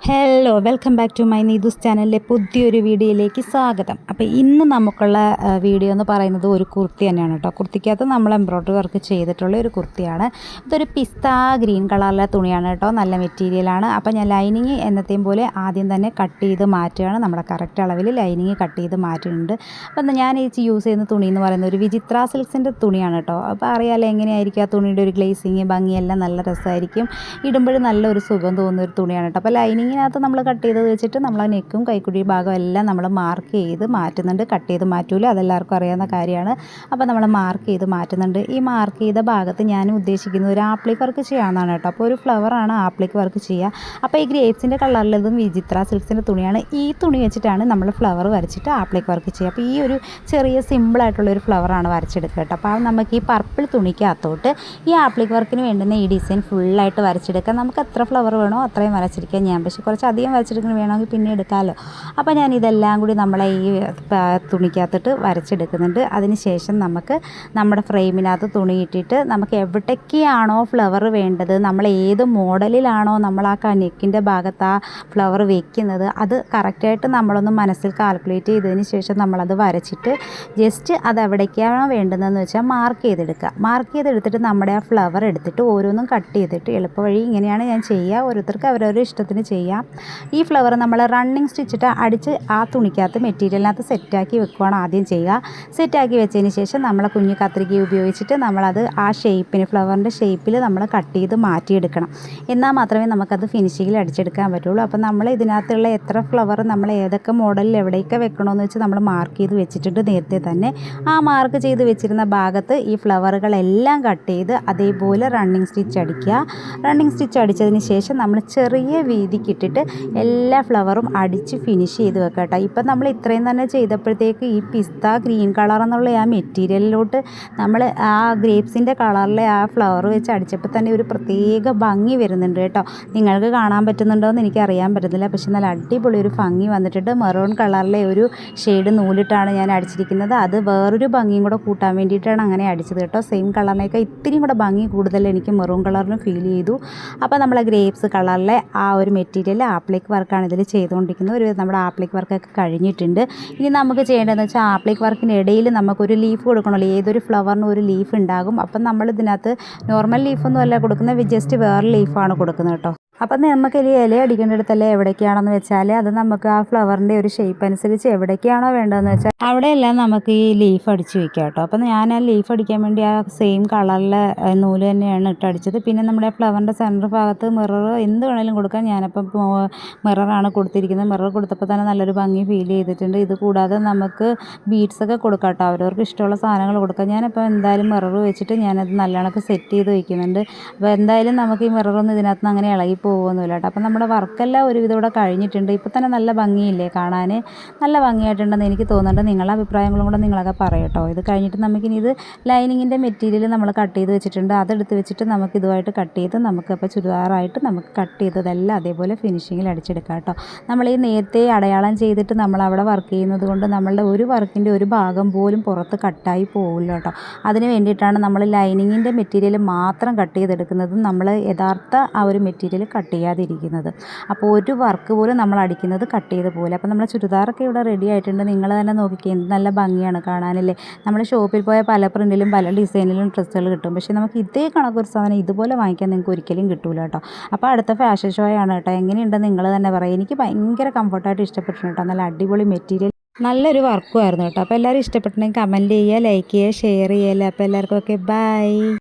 Hello welcome back to my Neethu's ചാനലിലെ പുതിയൊരു വീഡിയോയിലേക്ക് സ്വാഗതം. അപ്പോൾ ഇന്ന് നമുക്കുള്ള വീഡിയോ എന്ന് പറയുന്നത് ഒരു കുർത്തി തന്നെയാണ് കേട്ടോ. കുർത്തിക്കകത്ത് നമ്മൾ എംബ്രോയ്ഡറി വർക്ക് ചെയ്തിട്ടുള്ള ഒരു കുർത്തിയാണ്. ഇതൊരു പിസ്ത ഗ്രീൻ കളറിലെ തുണിയാണ് കേട്ടോ. നല്ല മെറ്റീരിയലാണ്. അപ്പോൾ ഞാൻ ലൈനിങ് എന്നത്തെയും പോലെ ആദ്യം തന്നെ കട്ട് ചെയ്ത് മാറ്റുകയാണ്. നമ്മുടെ കറക്റ്റ് അളവിൽ ലൈനിങ് കട്ട് ചെയ്ത് മാറ്റുന്നുണ്ട്. അപ്പോൾ ഞാൻ ഈ യൂസ് ചെയ്യുന്ന തുണി എന്ന് പറയുന്നത് ഒരു വിചിത്ര സിൽക്സിൻ്റെ തുണിയാണ് കേട്ടോ. അപ്പോൾ അറിയാമല്ലോ എങ്ങനെയായിരിക്കും ആ തുണിയുടെ ഒരു ഗ്ലേസിങ് ഭംഗിയെല്ലാം നല്ല രസമായിരിക്കും. ഇടുമ്പോഴും നല്ലൊരു സുഖം തോന്നുന്ന ഒരു തുണിയാണ് കേട്ടോ. അപ്പോൾ ലൈനിങ്ങിനകത്ത് നമ്മൾ കട്ട് ചെയ്ത് വെച്ചിട്ട് നമ്മൾ നെക്കും കൈക്കുഴി ഭാഗം എല്ലാം നമ്മൾ മാർക്ക് ചെയ്ത് മാറ്റുന്നുണ്ട്. കട്ട് ചെയ്ത് മാറ്റൂല, അതെല്ലാവർക്കും അറിയാവുന്ന കാര്യമാണ്. അപ്പോൾ നമ്മൾ മാർക്ക് ചെയ്ത് മാറ്റുന്നുണ്ട്. ഈ മാർക്ക് ചെയ്ത ഭാഗത്ത് ഞാൻ ഉദ്ദേശിക്കുന്നത് ഒരു ആപ്ലിക് വർക്ക് ചെയ്യാമെന്നാണ് കേട്ടോ. അപ്പോൾ ഒരു ഫ്ലവറാണ് ആപ്ലിക് വർക്ക് ചെയ്യുക. അപ്പോൾ ഈ ഗ്രേപ്സിൻ്റെ കളറിലതും വിചിത്ര സിൽക്സിൻ്റെ തുണിയാണ്. ഈ തുണി വെച്ചിട്ടാണ് നമ്മൾ ഫ്ലവർ വരച്ചിട്ട് ആപ്ലിക് വർക്ക് ചെയ്യുക. അപ്പോൾ ഈ ഒരു ചെറിയ സിമ്പിളായിട്ടുള്ളൊരു ഫ്ലവറാണ് വരച്ചെടുക്കുക കേട്ടോ. അപ്പോൾ നമുക്ക് ഈ പർപ്പിൾ തുണിക്കകത്തോട്ട് ഈ ആപ്ലിക് വർക്കിന് വേണ്ടുന്ന ഈ ഡിസൈൻ ഫുള്ളായിട്ട് വരച്ചെടുക്കാം. നമുക്ക് എത്ര ഫ്ലവർ വേണോ അത്രയും വരച്ചെടുക്കാം. ഞാൻ പക്ഷേ കുറച്ച് അധികം വരച്ചെടുക്കുന്ന വേണമെങ്കിൽ പിന്നെ എടുക്കാമല്ലോ. അപ്പോൾ ഞാൻ ഇതെല്ലാം കൂടി നമ്മളെ ഈ തുണിക്കകത്തിട്ട് വരച്ചെടുക്കുന്നുണ്ട്. അതിന് ശേഷം നമുക്ക് നമ്മുടെ ഫ്രെയിമിനകത്ത് തുണി ഇട്ടിട്ട് നമുക്ക് എവിടേക്കാണോ ഫ്ലവർ വേണ്ടത്, നമ്മൾ ഏത് മോഡലിലാണോ നമ്മൾ ആ നെക്കിൻ്റെ ഭാഗത്ത് ആ ഫ്ലവർ വെക്കുന്നത്, അത് കറക്റ്റായിട്ട് നമ്മളൊന്ന് മനസ്സിൽ കാൽക്കുലേറ്റ് ചെയ്തതിന് ശേഷം നമ്മളത് വരച്ചിട്ട് ജസ്റ്റ് അത് എവിടേക്കാണോ വേണ്ടതെന്ന് വെച്ചാൽ മാർക്ക് ചെയ്തെടുക്കുക. മാർക്ക് ചെയ്തെടുത്തിട്ട് നമ്മുടെ ആ ഫ്ലവർ എടുത്തിട്ട് ഓരോന്നും കട്ട് ചെയ്തിട്ട് എളുപ്പ വഴി ഇങ്ങനെയാണ് ഞാൻ ചെയ്യുക. ഓരോരുത്തർക്ക് അവരവരുടെ ഇഷ്ടത്തിന് ചെയ്യാം. ഈ ഫ്ലവർ നമ്മൾ റണ്ണിങ് സ്റ്റിച്ചിട്ട് അടിച്ച് ആ തുണിക്കകത്ത് മെറ്റീരിയലിനകത്ത് സെറ്റാക്കി വെക്കുകയാണ് ആദ്യം ചെയ്യുക. സെറ്റാക്കി വെച്ചതിന് ശേഷം നമ്മൾ കുഞ്ഞു കത്രിക ഉപയോഗിച്ചിട്ട് നമ്മളത് ആ ഷേപ്പിന് ഫ്ലവറിൻ്റെ ഷേപ്പിൽ നമ്മൾ കട്ട് ചെയ്ത് മാറ്റിയെടുക്കണം. എന്നാൽ മാത്രമേ നമുക്കത് ഫിനിഷിങ്ങിൽ അടിച്ചെടുക്കാൻ പറ്റുള്ളൂ. അപ്പോൾ നമ്മൾ ഇതിനകത്തുള്ള എത്ര ഫ്ലവർ നമ്മൾ ഏതൊക്കെ മോഡലിൽ എവിടെയൊക്കെ വെക്കണമെന്ന് വെച്ച് നമ്മൾ മാർക്ക് ചെയ്ത് വെച്ചിട്ടുണ്ട് നേരത്തെ തന്നെ. ആ മാർക്ക് ചെയ്ത് വെച്ചിരുന്ന ഭാഗത്ത് ഈ ഫ്ലവറുകളെല്ലാം കട്ട് ചെയ്ത് അതേപോലെ റണ്ണിങ് സ്റ്റിച്ച് അടിക്കുക. റണ്ണിങ് സ്റ്റിച്ച് അടിച്ചതിന് ശേഷം നമ്മൾ ചെറിയ വീതിക്കിട്ടിട്ട് എല്ലാ ഫ്ലവറും അടിച്ച് ഫിനിഷ് ചെയ്ത് വെക്കുക കേട്ടോ. ഇപ്പം നമ്മൾ ഇത്രയും തന്നെ ചെയ്തപ്പോഴത്തേക്ക് ഈ പിസ്ത ഗ്രീൻ കളർ എന്നുള്ള ആ മെറ്റീരിയലിലോട്ട് നമ്മൾ ആ ഗ്രേപ്സിൻ്റെ കളറിലെ ആ ഫ്ലവർ വെച്ച് അടിച്ചപ്പോൾ തന്നെ ഒരു പ്രത്യേക ഭംഗി വരുന്നുണ്ട് കേട്ടോ. നിങ്ങൾക്ക് കാണാൻ പറ്റുന്നുണ്ടോ എന്ന് എനിക്ക് അറിയാൻ പറ്റുന്നില്ല. പക്ഷെ നല്ല അടിപൊളി ഒരു ഭംഗി വന്നിട്ടുണ്ട്. മെറൂൺ കളറിലെ ഒരു ഷെയ്ഡ് നൂലിട്ടാണ് ഞാൻ അടിച്ചിരിക്കുന്നത്. അത് വേറൊരു ഭംഗിയും കൂടെ കൂട്ടാൻ വേണ്ടിയിട്ടാണ് അങ്ങനെ അടിച്ചത് കേട്ടോ. സെയിം കളറിനേക്കാൾ ഇത്തിരിയും കൂടെ ഭംഗി കൂടുതൽ എനിക്ക് മെറൂൺ കളറിന് ഫീൽ ചെയ്തു. അപ്പോൾ നമ്മൾ ഗ്രേപ്സ് കളറിലെ ആ ഒരു മെറ്റീരിയൽ ആപ്ലിക് വർക്കാണ് ഇതിൽ ചെയ്തുകൊണ്ടിരിക്കുന്നത്. നമ്മുടെ ആപ്ലിക് വർക്കൊക്കെ കഴിഞ്ഞിട്ടുണ്ട്. ഇനി നമുക്ക് ചെയ്യേണ്ടതെന്ന് വെച്ചാൽ ആപ്ലിക് വർക്കിനിടയിൽ നമുക്കൊരു ലീഫ് കൊടുക്കണമല്ലോ. ഏതൊരു ഫ്ലവറിനും ഒരു ലീഫ് ഉണ്ടാകും. അപ്പം നമ്മൾ ഇതിനകത്ത് നോർമൽ ലീഫൊന്നും അല്ല കൊടുക്കുന്നത്, ജസ്റ്റ് വേറെ ലീഫാണ് കൊടുക്കുന്നത് കേട്ടോ. അപ്പം നമുക്ക് ഈ ഇല അടിക്കേണ്ടിടത്തല്ലേ എവിടേക്കാണെന്ന് വെച്ചാൽ അത് നമുക്ക് ആ ഫ്ലവറിൻ്റെ ഒരു ഷേപ്പ് അനുസരിച്ച് എവിടേക്കാണോ വേണ്ടതെന്ന് വെച്ചാൽ അവിടെയെല്ലാം നമുക്ക് ഈ ലീഫ് അടിച്ച് വയ്ക്കാം കേട്ടോ. അപ്പം ഞാൻ ആ ലീഫ് അടിക്കാൻ വേണ്ടി ആ സെയിം കളറിലെ നൂല് തന്നെയാണ് ഇട്ടടിച്ചത്. പിന്നെ നമ്മുടെ ഫ്ലവറിൻ്റെ സെൻറ്റർ ഭാഗത്ത് മിറർ എന്ത് വേണമെങ്കിലും കൊടുക്കാം. ഞാനപ്പം മിററാണ് കൊടുത്തിരിക്കുന്നത്. മിറർ കൊടുത്തപ്പോൾ തന്നെ നല്ലൊരു ഭംഗി ഫീൽ ചെയ്തിട്ടുണ്ട്. ഇത് കൂടാതെ നമുക്ക് ബീഡ്സൊക്കെ കൊടുക്കാം കേട്ടോ. അവരവർക്ക് ഇഷ്ടമുള്ള സാധനങ്ങൾ കൊടുക്കാം. ഞാനിപ്പോൾ എന്തായാലും മിറർ വെച്ചിട്ട് ഞാനത് നല്ലോണമൊക്കെ സെറ്റ് ചെയ്ത് വയ്ക്കുന്നുണ്ട്. അപ്പോൾ എന്തായാലും നമുക്ക് ഈ മിററൊന്നും ഇതിനകത്ത് നിന്ന് അങ്ങനെ ഇളകി പോകുന്നില്ല കേട്ടോ. അപ്പം നമ്മുടെ വർക്കെല്ലാം ഒരുവിധം ഇവിടെ കഴിഞ്ഞിട്ടുണ്ട്. ഇപ്പോൾ തന്നെ നല്ല ഭംഗിയില്ലേ കാണാൻ? നല്ല ഭംഗിയായിട്ടുണ്ടെന്ന് എനിക്ക് തോന്നുന്നുണ്ട്. നിങ്ങളുടെ അഭിപ്രായങ്ങളും കൂടെ നിങ്ങളൊക്കെ പറയും കേട്ടോ. ഇത് കഴിഞ്ഞിട്ട് നമുക്കിനി ഇത് ലൈനിങ്ങിൻ്റെ മെറ്റീരിയൽ നമ്മൾ കട്ട് ചെയ്ത് വെച്ചിട്ടുണ്ട്. അതെടുത്ത് വെച്ചിട്ട് നമുക്ക് ഇതുമായിട്ട് കട്ട് ചെയ്ത് നമുക്കപ്പോൾ ചുരിദാറായിട്ട് നമുക്ക് കട്ട് ചെയ്തതെല്ലാം അതേപോലെ ഫിനിഷിങ്ങിൽ അടിച്ചെടുക്കാം കേട്ടോ. നമ്മൾ ഈ നേരത്തെ അടയാളം ചെയ്തിട്ട് നമ്മൾ അവിടെ വർക്ക് ചെയ്യുന്നത് കൊണ്ട് നമ്മളുടെ ഒരു വർക്കിൻ്റെ ഒരു ഭാഗം പോലും പുറത്ത് കട്ടായി പോകില്ല കേട്ടോ. അതിന് വേണ്ടിയിട്ടാണ് നമ്മൾ ലൈനിങ്ങിൻ്റെ മെറ്റീരിയൽ മാത്രം കട്ട് ചെയ്തെടുക്കുന്നത്. നമ്മൾ യഥാർത്ഥ ആ ഒരു മെറ്റീരിയൽ കട്ട് ചെയ്യാതിരിക്കുന്നത്. അപ്പോൾ ഒരു വർക്ക് പോലും നമ്മൾ അടിക്കുന്നത് കട്ട് ചെയ്ത് പോലെ. അപ്പോൾ നമ്മുടെ ചുരിദാറൊക്കെ ഇവിടെ റെഡി ആയിട്ടുണ്ട്. നിങ്ങൾ തന്നെ നോക്കിക്കേ, എന്ത് നല്ല ഭംഗിയാണ് കാണാനല്ലേ. നമ്മൾ ഷോപ്പിൽ പോയ പല പ്രിൻറ്റിലും പല ഡിസൈനിലും ഡ്രസ്സുകൾ കിട്ടും. പക്ഷേ നമുക്ക് ഇതേ കണക്കൊരു സാധനം ഇതുപോലെ വാങ്ങിക്കാൻ നിങ്ങൾക്ക് ഒരിക്കലും കിട്ടില്ല കേട്ടോ. അപ്പോൾ അടുത്ത ഫാഷൻ ഷോ ആണ് കേട്ടോ. എങ്ങനെയുണ്ടെന്ന് നിങ്ങൾ തന്നെ പറയും. എനിക്ക് ഭയങ്കര കംഫർട്ടായിട്ട് ഇഷ്ടപ്പെട്ടിട്ടുണ്ട് കേട്ടോ. നല്ല അടിപൊളി മെറ്റീരിയൽ, നല്ലൊരു വർക്കും ആയിരുന്നു കേട്ടോ. അപ്പോൾ എല്ലാവരും ഇഷ്ടപ്പെട്ടിട്ടുണ്ടെങ്കിൽ കമൻറ്റ് ചെയ്യുക, ലൈക്ക് ചെയ്യുക, ഷെയർ ചെയ്യുക. അപ്പോൾ എല്ലാവർക്കും ഓക്കെ, ബൈ.